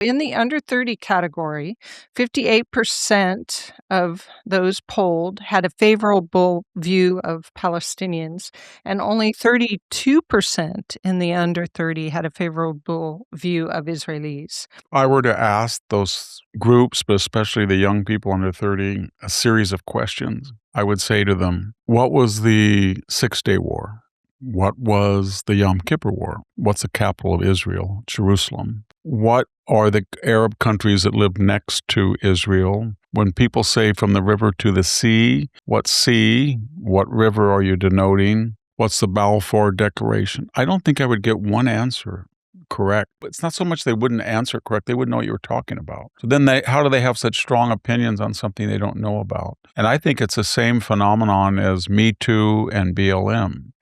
In the under 30 category, 58% of those polled had a favorable view of Palestinians, and only 32% in the under 30 had a favorable view of Israelis. I were to ask those groups, but especially the young people under 30, a series of questions, I would say to them, what was the Six-Day War? What was the Yom Kippur War? What's the capital of Israel? Jerusalem. What are the Arab countries that live next to Israel? When people say from the river to the sea, what river are you denoting? What's the Balfour Declaration? I don't think I would get one answer correct. It's not so much they wouldn't answer correct, they wouldn't know what you were talking about. So then how do they have such strong opinions on something they don't know about? And I think it's the same phenomenon as Me Too and BLM.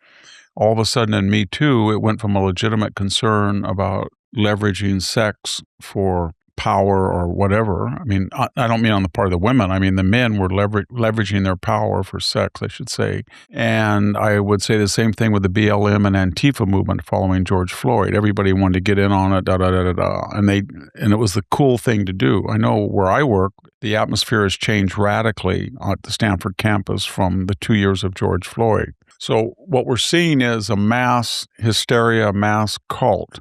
All of a sudden in Me Too, it went from a legitimate concern about leveraging sex for power or whatever. I mean, I don't mean on the part of the women. I mean, the men were leveraging their power for sex, I should say. And I would say the same thing with the BLM and Antifa movement following George Floyd. Everybody wanted to get in on it, and it was the cool thing to do. I know where I work, the atmosphere has changed radically at the Stanford campus from the 2 years of George Floyd. So what we're seeing is a mass hysteria, a mass cult,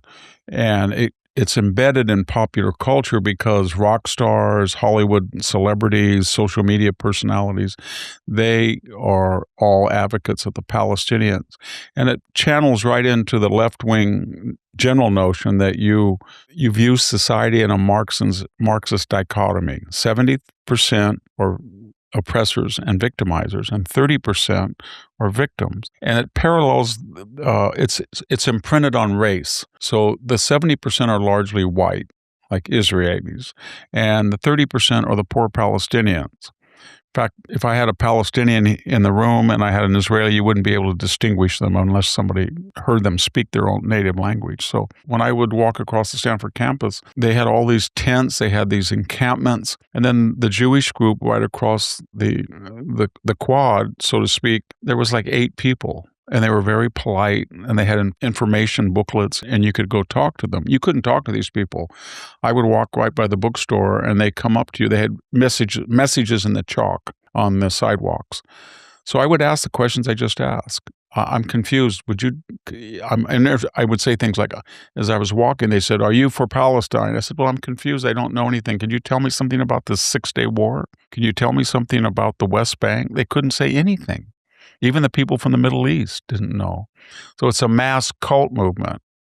and it's embedded in popular culture because rock stars, Hollywood celebrities, social media personalities, they are all advocates of the Palestinians. And it channels right into the left-wing general notion that you view society in a Marxist dichotomy. 70% are oppressors and victimizers, and 30% are victims. And it parallels, it's imprinted on race. So the 70% are largely white, like Israelis, and the 30% are the poor Palestinians. In fact, if I had a Palestinian in the room and I had an Israeli, you wouldn't be able to distinguish them unless somebody heard them speak their own native language. So when I would walk across the Stanford campus, they had all these tents, they had these encampments, and then the Jewish group right across the quad, so to speak, there was like 8 people. And they were very polite, and they had information booklets, and you could go talk to them. You couldn't talk to these people. I would walk right by the bookstore, and they come up to you. They had messages in the chalk on the sidewalks. So I would ask the questions I just asked. I'm confused. And I would say things like, as I was walking, they said, "Are you for Palestine?" I said, "Well, I'm confused. I don't know anything. Can you tell me something about the Six-Day War? Can you tell me something about the West Bank?" They couldn't say anything. Even the people from the Middle East didn't know. So it's a mass cult movement.